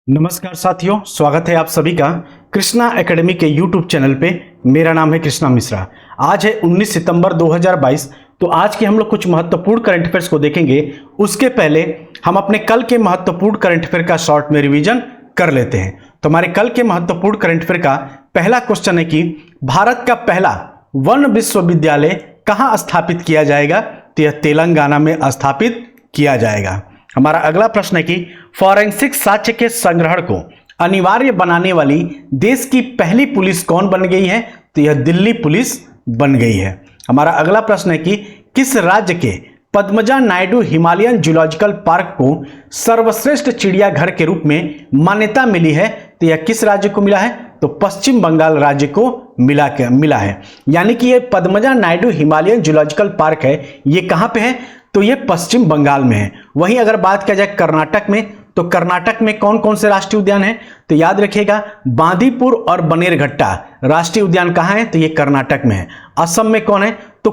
नमस्कार साथियों, स्वागत है आप सभी का कृष्णा एकेडमी के YouTube चैनल पे। मेरा नाम है कृष्णा मिश्रा। आज है 19 सितंबर 2022। तो आज के हम लोग कुछ महत्वपूर्ण करंट अफेयर्स को देखेंगे। उसके पहले हम अपने कल के महत्वपूर्ण करंट अफेयर का शॉर्ट में रिवीजन कर लेते हैं। तो हमारे कल के महत्वपूर्ण करंट अफेयर का पहला क्वेश्चन है कि भारत का पहला वन विश्वविद्यालय कहाँ स्थापित किया जाएगा? तो यह तेलंगाना में स्थापित किया जाएगा। हमारा अगला प्रश्न है कि फॉरेंसिक साक्ष्य के संग्रहण को अनिवार्य बनाने वाली देश की पहली पुलिस कौन बन गई है? तो यह दिल्ली पुलिस बन गई है। हमारा अगला प्रश्न है कि किस राज्य के Padmaja Naidu Himalayan zoological park को सर्वश्रेष्ठ चिड़ियाघर के रूप में मान्यता मिली है? तो यह किस राज्य को मिला है? तो पश्चिम बंगाल राज्य को मिला है। यानी कि यह Padmaja Naidu Himalayan zoological park है, ये कहां पे है? तो ये पश्चिम बंगाल में है। वहीं अगर बात किया जाए कर्नाटक में, तो कर्नाटक में कौन कौन से राष्ट्रीय उद्यान हैं? तो याद रखिएगा, बांदीपुर और बनेरघट्टा राष्ट्रीय उद्यान कहां है? तो ये कर्नाटक में है। असम में कौन है? तो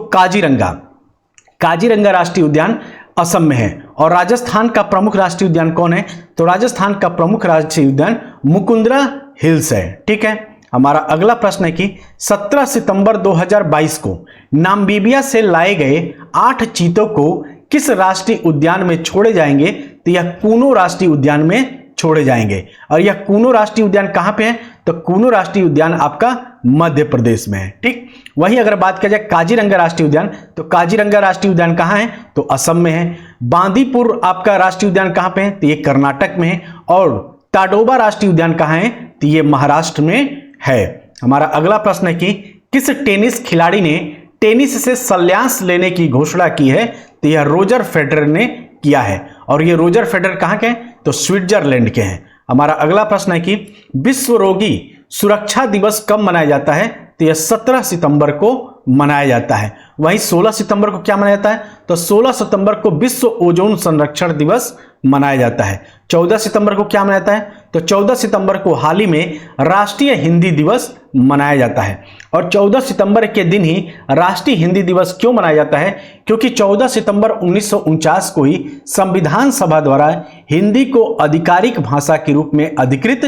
काजीरंगा राष्ट्रीय उद्यान असम में है। और राजस्थान का प्रमुख राष्ट्रीय उद्यान कौन है? तो राजस्थान का प्रमुख राष्ट्रीय उद्यान मुकुंदरा हिल्स है। ठीक है। हमारा अगला प्रश्न है कि 17 सितंबर 2022 को नामीबिया से लाए गए 8 चीतों को किस राष्ट्रीय उद्यान में छोड़े जाएंगे? तो यह कूनो राष्ट्रीय उद्यान में छोड़े जाएंगे। और यह कूनो राष्ट्रीय उद्यान कहां पे है? तो कूनो राष्ट्रीय उद्यान आपका मध्य प्रदेश में है। ठीक। वहीं अगर बात किया जाए काजीरंगा राष्ट्रीय उद्यान, तो काजीरंगा राष्ट्रीय उद्यान कहां है? तो असम में है। बांदीपुर आपका राष्ट्रीय उद्यान कहां पे है? तो ये कर्नाटक में है। और ताडोबा राष्ट्रीय उद्यान कहां है? तो ये महाराष्ट्र में है। हमारा अगला प्रश्न है कि किस टेनिस खिलाड़ी ने टेनिस से संन्यास लेने की घोषणा की है? तो यह रोजर फेडरर ने किया है। और ये रोजर फेडरर कहां के हैं? तो स्विट्जरलैंड के हैं। हमारा अगला प्रश्न है कि विश्व रोगी सुरक्षा दिवस कब मनाया जाता है? तो यह 17 सितंबर को मनाया जाता है। वहीं 16 सितंबर को क्या मनाया जाता है? तो 16 सितंबर को विश्व ओजोन संरक्षण दिवस मनाया जाता है। 14 सितंबर को क्या मनाया जाता है? तो 14 सितंबर को हाल ही में राष्ट्रीय हिंदी दिवस मनाया जाता है। और 14 सितंबर के दिन ही राष्ट्रीय हिंदी दिवस क्यों मनाया जाता है? क्योंकि 14 सितंबर 1949 को ही संविधान सभा द्वारा हिंदी को आधिकारिक भाषा के रूप में अधिकृत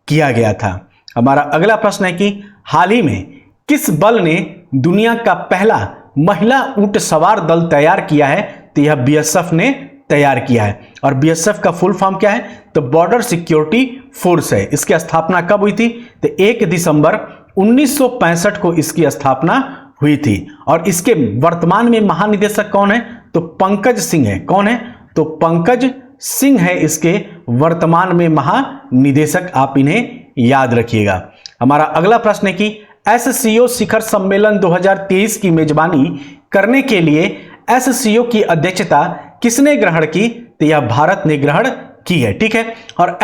किया गया था। हमारा अगला प्रश्न है कि हाल ही में किस बल ने दुनिया का पहला महिला ऊंट सवार दल तैयार किया है? तो यह बीएसएफ ने तैयार किया है। और बीएसएफ का फुल फॉर्म क्या है? तो बॉर्डर सिक्योरिटी फोर्स है। इसकी स्थापना कब हुई थी? तो 1 दिसंबर 1965 को इसकी स्थापना हुई थी। और इसके वर्तमान में महानिदेशक कौन है? तो पंकज सिंह है। कौन है? तो पंकज सिंह है इसके वर्तमान में महानिदेशक। आप इन्हें याद रखिएगा। हमारा अगला प्रश्न है कि एससीओ शिखर सम्मेलन 2023 की मेजबानी करने के लिए एससीओ की अध्यक्षता किसने ग्रहण की? तो यह भारत ने ग्रहण की है। ठीक है। और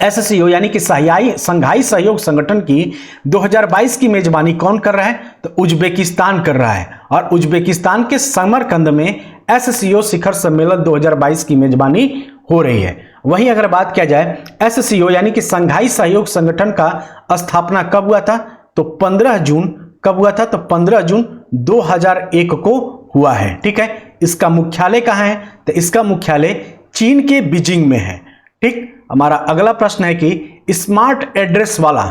एससीओ यानी कि संघाई सहयोग संगठन की 2022 की मेजबानी कौन कर रहा है? तो उज्बेकिस्तान कर रहा है। और उज्बेकिस्तान के समरकंद में एससीओ शिखर सम्मेलन 2022 की मेजबानी हो रही है। वहीं अगर बात किया जाए एससीओ यानी कि संघाई सहयोग संगठन का स्थापना कब हुआ था? तो 15 जून कब हुआ था? तो 15 जून 2001 को हुआ है। ठीक है। इसका मुख्यालय कहां है? तो इसका मुख्यालय चीन के बीजिंग में है। ठीक। हमारा अगला प्रश्न है कि स्मार्ट एड्रेस वाला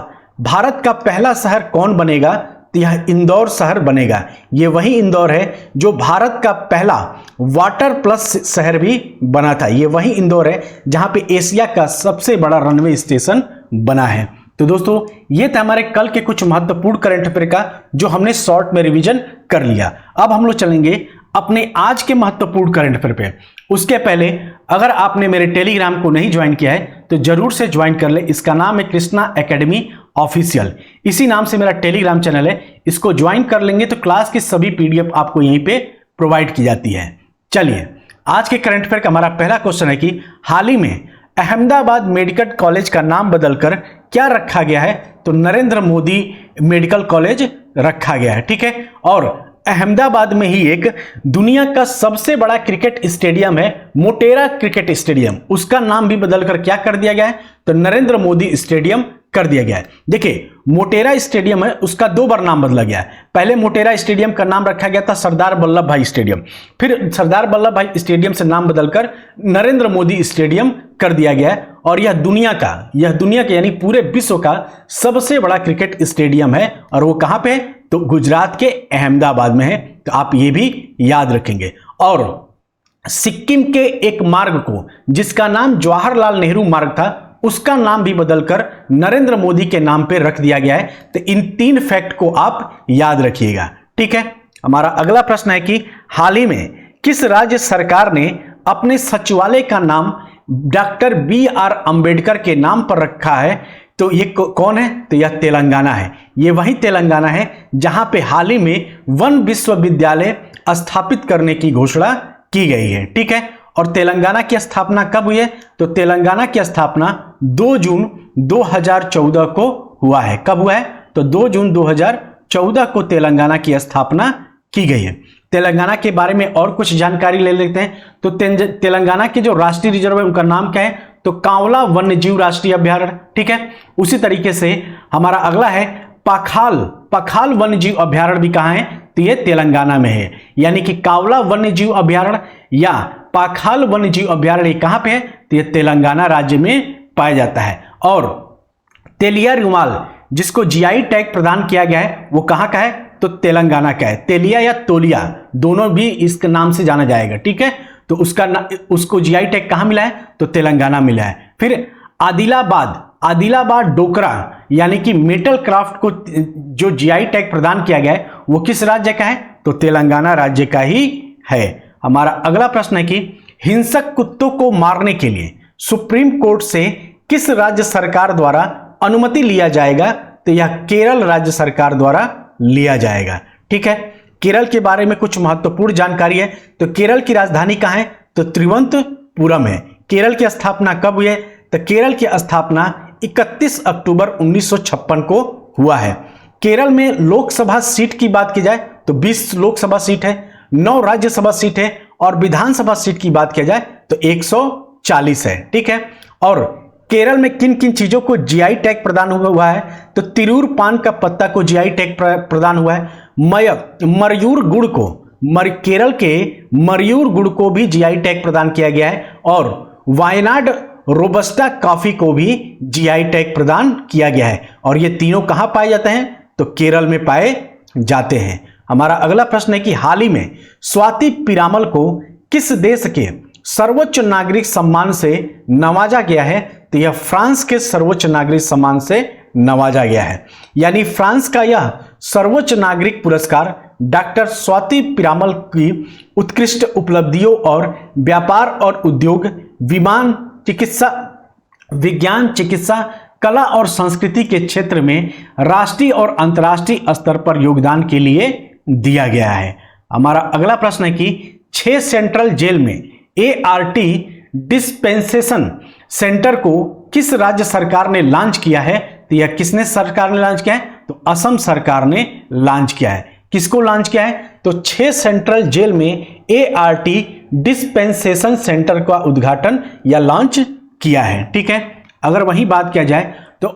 भारत का पहला शहर कौन बनेगा? तो यह इंदौर शहर बनेगा। यह वही इंदौर है जो भारत का पहला वाटर प्लस शहर भी बना था। यह वही इंदौर है जहां पे एशिया का सबसे बड़ा रनवे स्टेशन बना है। तो दोस्तों, ये था हमारे कल के कुछ महत्वपूर्ण करंट अफेयर का जो हमने शॉर्ट में रिवीजन कर लिया। अब हम लोग चलेंगे अपने आज के महत्वपूर्ण करंट अफेयर पे। उसके पहले अगर आपने मेरे टेलीग्राम को नहीं ज्वाइन किया है तो जरूर से ज्वाइन कर ले। इसका नाम है कृष्णा एकेडमी ऑफिशियल। इसी नाम से मेरा टेलीग्राम चैनल है। इसको ज्वाइन कर लेंगे तो क्लास की सभी पीडीएफ आपको यहीं पे प्रोवाइड की जाती है। चलिए, आज के करंट अफेयर का हमारा पहला क्वेश्चन है कि हाल ही में अहमदाबाद मेडिकल कॉलेज का नाम बदलकर क्या रखा गया है? तो नरेंद्र मोदी मेडिकल कॉलेज रखा गया है। ठीक है। और अहमदाबाद में ही एक दुनिया का सबसे बड़ा क्रिकेट स्टेडियम है, मोटेरा क्रिकेट स्टेडियम। उसका नाम भी बदलकर क्या कर दिया गया है? तो नरेंद्र मोदी स्टेडियम कर दिया गया है। देखिए मोटेरा स्टेडियम है, उसका 2 बार नाम बदला गया है। पहले मोटेरा स्टेडियम का नाम रखा गया था सरदार वल्लभ भाई स्टेडियम, फिर सरदार वल्लभ भाई स्टेडियम से नाम बदलकर नरेंद्र मोदी स्टेडियम कर दिया गया है। और यह दुनिया का यानी पूरे विश्व का सबसे बड़ा क्रिकेट स्टेडियम है। और वो कहां पे है? तो गुजरात के अहमदाबाद में है। तो आप ये भी याद रखेंगे। और सिक्किम के एक मार्ग को, जिसका नाम जवाहरलाल नेहरू मार्ग था, उसका नाम भी बदलकर नरेंद्र मोदी के नाम पे रख दिया गया है। तो इन 3 फैक्ट को आप याद रखिएगा। ठीक है। हमारा अगला प्रश्न है कि हाल ही में किस राज्य सरकार ने अपने सचिवालय का नाम डॉक्टर BR अंबेडकर के नाम पर रखा है? तो ये कौन है? तो यह तेलंगाना है। ये वही तेलंगाना है जहां पे हाल ही में वन विश्वविद्यालय स्थापित करने की घोषणा की गई है। ठीक है। और तेलंगाना की स्थापना कब हुई है? तो तेलंगाना की स्थापना 2 जून 2014 को हुआ है। कब हुआ है? तो 2 जून 2014 को तेलंगाना की स्थापना की गई है। तेलंगाना के बारे में और कुछ जानकारी ले लेते हैं। तो तेलंगाना के जो राष्ट्रीय रिजर्व है उनका नाम क्या है? तो कांवला वन्यजीव राष्ट्रीय अभ्यारण्य। ठीक है। उसी तरीके से हमारा अगला है पखाल वन्यजीव अभ्यारण्य भी कहां है? तो ये तेलंगाना में है। यानी कि कांवला वन्यजीव अभ्यारण्य या पाखाल वन्यजीव अभ्यारण्य कहां पे है? तो ये तेलंगाना राज्य में पाया जाता है। और तेलिया रुमाल जिसको GI टैग प्रदान किया गया है वो कहां का है? तो तेलंगाना का है। तेलिया या तोलिया दोनों भी इसके नाम से जाना जाएगा। ठीक है। तो उसको GI टैग कहां मिला है? तो तेलंगाना मिला है। फिर आदिलाबाद डोकरा यानी कि मेटल क्राफ्ट को जो GI टैग प्रदान किया गया है वो किस राज्य का है? तो तेलंगाना राज्य का ही है। हमारा अगला प्रश्न है कि हिंसक कुत्तों को मारने के लिए सुप्रीम कोर्ट से किस राज्य सरकार द्वारा अनुमति लिया जाएगा? तो यह केरल राज्य सरकार द्वारा लिया जाएगा। ठीक है। केरल के बारे में कुछ महत्वपूर्ण जानकारी है। तो केरल की राजधानी कहां है? तो तिरुवनंतपुरम है। केरल की स्थापना कब हुई है? तो केरल की स्थापना 31 अक्टूबर 1956 को हुआ है। केरल में लोकसभा सीट की बात की जाए तो 20 लोकसभा सीट है, 9 राज्यसभा सीट है और विधानसभा सीट की बात किया जाए तो 140 है। ठीक है। और केरल में किन किन चीजों को GI टैग प्रदान हुआ है? तो तिरूर पान का पत्ता को GI टैग प्रदान हुआ है। मरयूर गुड़ को केरल के मरयूर गुड़ को भी GI टैग प्रदान किया गया है। और वायनाड रोबस्टा कॉफी को भी GI टैग प्रदान किया गया है। और ये तीनों कहां पाए जाते हैं? तो केरल में पाए जाते हैं। हमारा अगला प्रश्न है कि हाल ही में स्वाति पीरामल को किस देश के सर्वोच्च नागरिक सम्मान से नवाजा गया है? तो यह फ्रांस के सर्वोच्च नागरिक सम्मान से नवाजा गया है। यानी फ्रांस का यह सर्वोच्च नागरिक पुरस्कार डॉक्टर स्वाति पीरामल की उत्कृष्ट उपलब्धियों और व्यापार और उद्योग, विज्ञान, चिकित्सा, कला और संस्कृति के क्षेत्र में राष्ट्रीय और अंतर्राष्ट्रीय स्तर पर योगदान के लिए दिया गया है। हमारा अगला प्रश्न है कि 6 सेंट्रल जेल में ART डिस्पेंसेशन सेंटर को किस राज्य सरकार ने लॉन्च किया है? तो यह किसने सरकार ने लॉन्च किया है? तो असम सरकार ने लॉन्च किया है। किसको लॉन्च किया है? तो 6 सेंट्रल जेल में ART डिस्पेंसेशन सेंटर का उद्घाटन या लॉन्च किया है। ठीक है। अगर वही बात किया जाए तो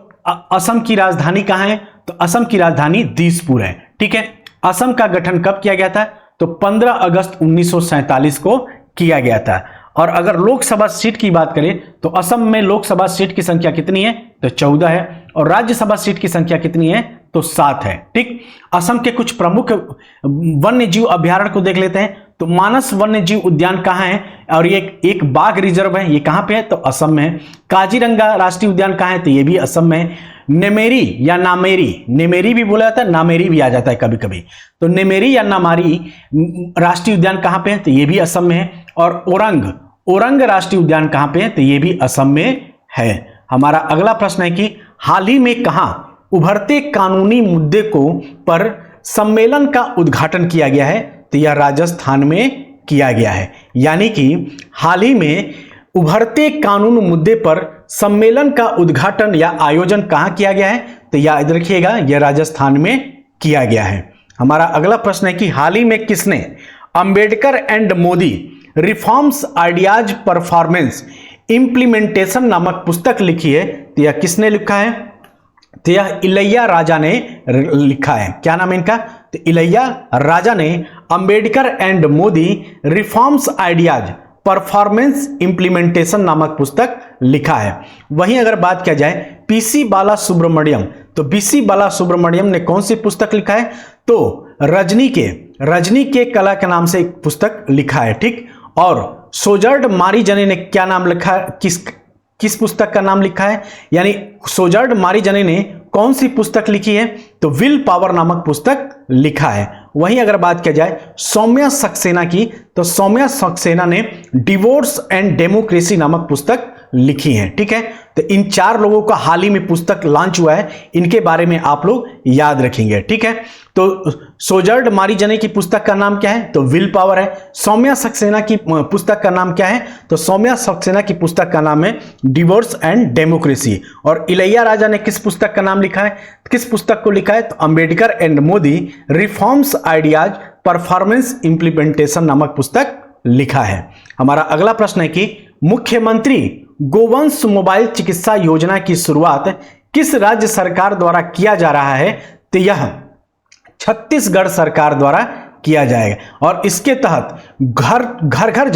असम की राजधानी कहां है? तो असम की राजधानी दिसपुर है। ठीक है। असम का गठन कब किया गया था? तो 15 अगस्त 1947 को किया गया था। और अगर लोकसभा सीट की बात करें तो असम में लोकसभा सीट की संख्या कितनी है? तो 14 है। और राज्यसभा सीट की संख्या कितनी है? तो 7 है। ठीक। असम के कुछ प्रमुख वन्यजीव अभ्यारण्य को देख लेते हैं। तो मानस वन्यजीव उद्यान कहाँ है? और ये एक बाघ रिजर्व है, ये कहाँ पे है? तो असम में है। काजीरंगा राष्ट्रीय उद्यान कहाँ है? तो ये भी असम में है। नेमेरी या नामेरी, नेमेरी भी बोला जाता है, नामेरी भी आ जाता है कभी कभी। तो नेमेरी या नामारी राष्ट्रीय उद्यान कहाँ पे है? तो ये भी असम में है। और ओरंग राष्ट्रीय उद्यान कहाँ पे है? तो ये भी असम में है। हमारा अगला प्रश्न है कि हाल ही में कहां उभरते कानूनी मुद्दे को पर सम्मेलन का उद्घाटन किया गया है? तो यह राजस्थान में किया गया है। यानी कि हाल ही में उभरते कानून मुद्दे पर सम्मेलन का उद्घाटन या आयोजन कहां किया गया है? तो याद रखिएगा यह राजस्थान में किया गया है। हमारा अगला प्रश्न है कि हाल ही में किसने Ambedkar and Modi reforms ideas performance implementation नामक पुस्तक लिखी है? तो यह किसने लिखा है? तो यह इलैया राजा ने लिखा है। क्या नाम है इनका? तो इलैया राजा ने Ambedkar and Modi reforms ideas performance implementation नामक पुस्तक लिखा है। वहीं अगर बात किया जाए पीसी बाला सुब्रमण्यम, तो पीसी बाला सुब्रमण्यम ने कौन सी पुस्तक लिखा है? तो रजनी के कला के नाम से एक पुस्तक लिखा है, ठीक। और सोजर्ड मारीजने ने क्या नाम लिखा है? किस पुस्तक का नाम लिखा है? यानी सोजर्ड मारीजने ने कौन सी पुस्तक लिखी है? तो विल पावर नामक पुस्तक लिखा है। वहीं अगर बात किया जाए सौम्या सक्सेना की, तो सौम्या सक्सेना ने डिवोर्स एंड डेमोक्रेसी नामक पुस्तक लिखी है, ठीक है। तो इन 4 लोगों का हाल ही में पुस्तक लॉन्च हुआ है, इनके बारे में आप लोग याद रखेंगे, ठीक है। तो सोजर्ड मारीजने की पुस्तक का नाम क्या है? तो विल पावर है। सौम्या सक्सेना की पुस्तक का नाम क्या है? तो सौम्या सक्सेना की पुस्तक का नाम है डिवोर्स एंड डेमोक्रेसी। और इलैया राजा ने किस पुस्तक का नाम लिखा है? किस पुस्तक को लिखा है? तो Ambedkar and Modi reforms ideas performance implementation नामक पुस्तक लिखा है। हमारा अगला प्रश्न है कि मुख्यमंत्री गोवंश मोबाइल चिकित्सा योजना की शुरुआत किस राज्य सरकार द्वारा किया जा रहा है? तो यह छत्तीसगढ़ सरकार द्वारा किया जाएगा। और इसके तहत घर घर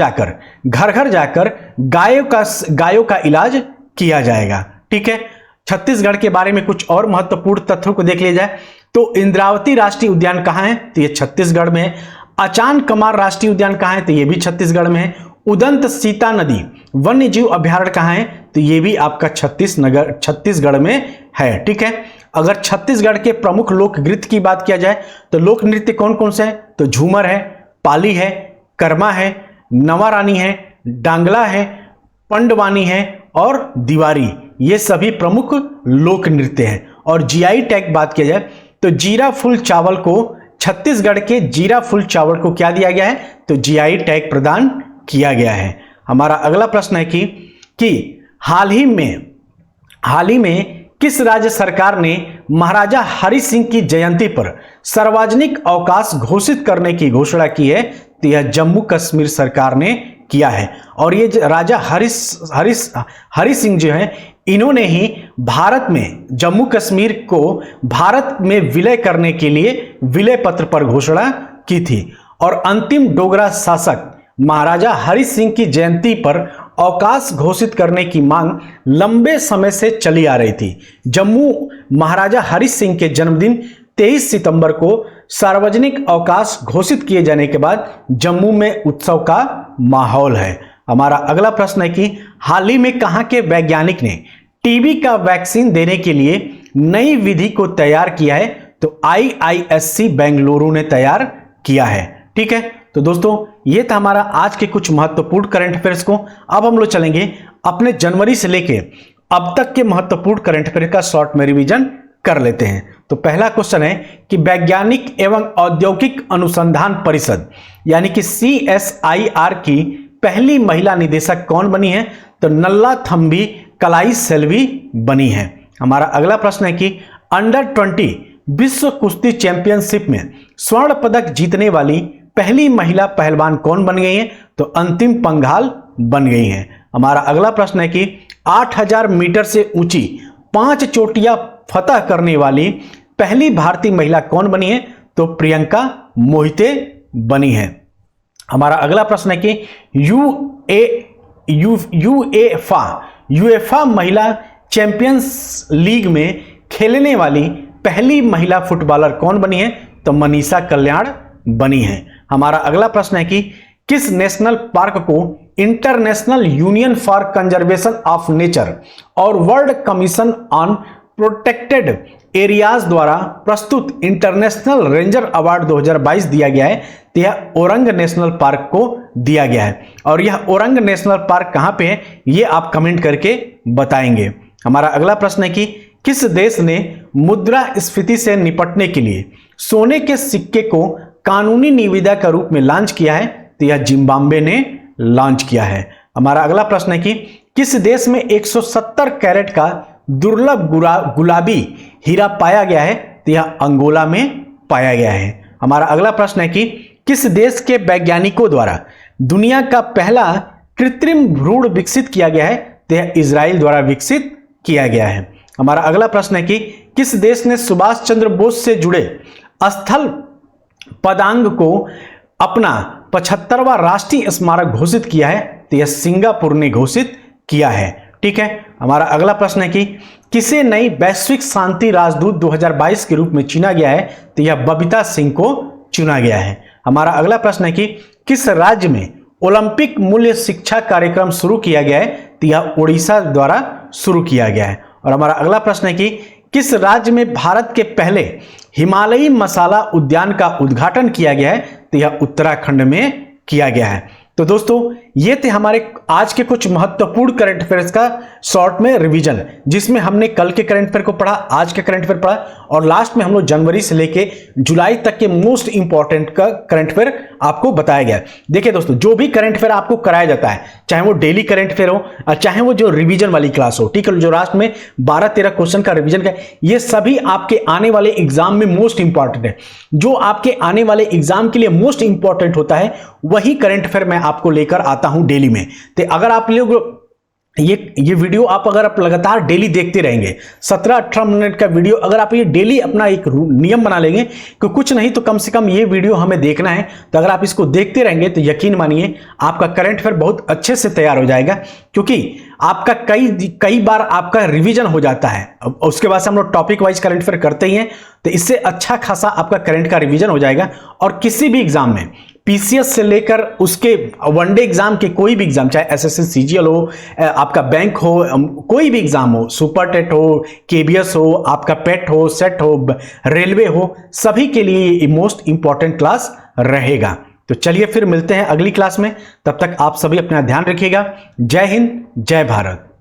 जाकर गायों का इलाज किया जाएगा, ठीक है। छत्तीसगढ़ के बारे में कुछ और महत्वपूर्ण तथ्यों को देख लिया जाए तो इंद्रावती राष्ट्रीय उद्यान कहाँ है? तो ये छत्तीसगढ़ में है। अचान कमार राष्ट्रीय उद्यान कहाँ है? तो ये भी छत्तीसगढ़ में है। उदंत सीता नदी वन्य जीव अभ्यारण्य कहाँ है? तो ये भी आपका छत्तीसगढ़ में है, ठीक है। अगर छत्तीसगढ़ के प्रमुख लोक नृत्य की बात किया जाए तो लोक नृत्य कौन कौन से हैं? तो झूमर है, पाली है, कर्मा है, नवारानी है, डांगला है, पंडवानी है और दीवारी, ये सभी प्रमुख लोक नृत्य हैं। और जीआई टैग बात किया जाए तो जीरा फुल चावल को, छत्तीसगढ़ के जीरा फुल चावल को क्या दिया गया है? तो जीआई टैग प्रदान किया गया है। हमारा अगला प्रश्न है कि हाल ही में किस राज्य सरकार ने महाराजा हरि सिंह की जयंती पर सार्वजनिक अवकाश घोषित करने की घोषणा की है? तो यह जम्मू कश्मीर सरकार ने किया है। और ये राजा हरि सिंह जो है, इन्होंने ही भारत में जम्मू कश्मीर को भारत में विलय करने के लिए विलय पत्र पर घोषणा की थी। और अंतिम डोगरा शासक महाराजा हरि सिंह की जयंती पर अवकाश घोषित करने की मांग लंबे समय से चली आ रही थी। जम्मू महाराजा हरि सिंह के जन्मदिन 23 सितंबर को सार्वजनिक अवकाश घोषित किए जाने के बाद जम्मू में उत्सव का माहौल है। हमारा अगला प्रश्न है कि हाल ही में कहां के वैज्ञानिक ने टीबी का वैक्सीन देने के लिए नई विधि को तैयार किया है? तो IISc बेंगलुरु ने तैयार किया है, ठीक है। तो दोस्तों ये था हमारा आज के कुछ महत्वपूर्ण करंट अफेयर्स को। अब हम लोग चलेंगे अपने जनवरी से लेके अब तक के महत्वपूर्ण करंट अफेयर का शॉर्ट में रिवीजन कर लेते हैं। तो पहला क्वेश्चन है कि वैज्ञानिक एवं औद्योगिक अनुसंधान परिषद यानी कि CSIR की पहली महिला निदेशक कौन बनी है? तो नल्ला थम्बी कलाई सेल्वी बनी है। हमारा अगला प्रश्न है कि अंडर 20 विश्व कुश्ती चैंपियनशिप में स्वर्ण पदक जीतने वाली पहली महिला पहलवान कौन बन गई है? तो अंतिम पंघाल बन गई हैं। हमारा अगला प्रश्न है कि 8000 मीटर से ऊंची 5 चोटियां फतह करने वाली पहली भारतीय महिला कौन बनी है? तो प्रियंका मोहिते बनी है। हमारा अगला प्रश्न है कि यूएफा महिला चैंपियंस लीग में खेलने वाली पहली महिला फुटबॉलर कौन बनी है? तो मनीषा कल्याण बनी है। हमारा अगला प्रश्न है कि किस नेशनल पार्क को International Union for Conservation of Nature और World Commission on Protected Areas द्वारा प्रस्तुत इंटरनेशनल रेंजर अवार्ड 2022 दिया गया है? तो यह ओरंग नेशनल पार्क को दिया गया है। और यह ओरंग नेशनल पार्क कहां पे है, ये आप कमेंट करके बताएंगे। हमारा अगला प्रश्न है कि किस देश ने मुद्रास्फीति से निपटने के लिए सोने के सिक्के को कानूनी निविदा के रूप में लॉन्च किया है? तो यह जिम्बाब्वे ने लॉन्च किया है। हमारा अगला प्रश्न है कि किस देश में 170 कैरेट का दुर्लभ गुलाबी हीरा पाया गया है? तो यह अंगोला में पाया गया है। हमारा अगला प्रश्न है कि किस देश के वैज्ञानिकों द्वारा दुनिया का पहला कृत्रिम भ्रूण विकसित किया गया है? तो यह इजराइल द्वारा विकसित किया गया है। हमारा अगला प्रश्न है कि किस देश ने सुभाष चंद्र बोस से जुड़े स्थल पदांग को अपना 75वां राष्ट्रीय स्मारक घोषित किया है? तो यह सिंगापुर ने घोषित किया है। ठीक है, हमारा अगला प्रश्न है कि किसे नई वैश्विक शांति राजदूत 2022 के रूप में चुना गया है? तो यह बबीता सिंह को चुना गया है। हमारा अगला प्रश्न है कि किस राज्य में ओलंपिक मूल्य शिक्षा कार्यक्रम शुरू किया गया है? तो यह उड़ीसा द्वारा शुरू किया गया है। और हमारा अगला प्रश्न है कि किस राज्य में भारत के पहले हिमालयी मसाला उद्यान का उद्घाटन किया गया है? तो यह उत्तराखंड में किया गया है। तो दोस्तों ये थे हमारे आज के कुछ महत्वपूर्ण करंट अफेयर्स का शॉर्ट में रिवीजन, जिसमें हमने कल के करंट अफेयर को पढ़ा, आज के करंट अफेयर पढ़ा और लास्ट में हम लोग जनवरी से लेके जुलाई तक के मोस्ट इंपॉर्टेंट का करंट अफेयर आपको बताया गया। देखिए दोस्तों, जो भी करंट अफेयर आपको कराया जाता है, चाहे वो डेली करंट अफेयर हो और चाहे वो जो रिवीजन वाली क्लास हो, ठीक है, जो लास्ट में 12-13 क्वेश्चन का रिवीजन का, ये सभी आपके आने वाले एग्जाम में मोस्ट इंपॉर्टेंट है। जो आपके आने वाले एग्जाम के लिए मोस्ट इंपॉर्टेंट होता है वही करंट अफेयर मैं आपको लेकर आता हूं डेली में। तो अगर आप लोग ये वीडियो अगर आप लगातार डेली देखते रहेंगे, 17-18 मिनट का वीडियो, अगर आप ये डेली अपना एक नियम बना लेंगे कि कुछ नहीं तो कम से कम ये वीडियो हमें देखना है, तो अगर आप इसको देखते रहेंगे तो यकीन मानिए आपका करंट अफेयर बहुत अच्छे से तैयार हो जाएगा, क्योंकि आपका कई बार आपका रिवीजन हो जाता है। उसके बाद से हम लोग टॉपिक वाइज करंट अफेयर करते ही हैं, तो इससे अच्छा खासा आपका करंट का रिवीजन हो जाएगा। और किसी भी एग्जाम में पीसीएस से लेकर उसके वनडे एग्जाम के कोई भी एग्जाम, चाहे एसएससी सीजीएल हो, आपका बैंक हो, कोई भी एग्जाम हो, सुपर टेट हो, केबीएस हो, आपका पेट हो, सेट हो, रेलवे हो, सभी के लिए ये मोस्ट इंपॉर्टेंट क्लास रहेगा। तो चलिए फिर मिलते हैं अगली क्लास में, तब तक आप सभी अपना ध्यान रखिएगा। जय हिंद, जय भारत।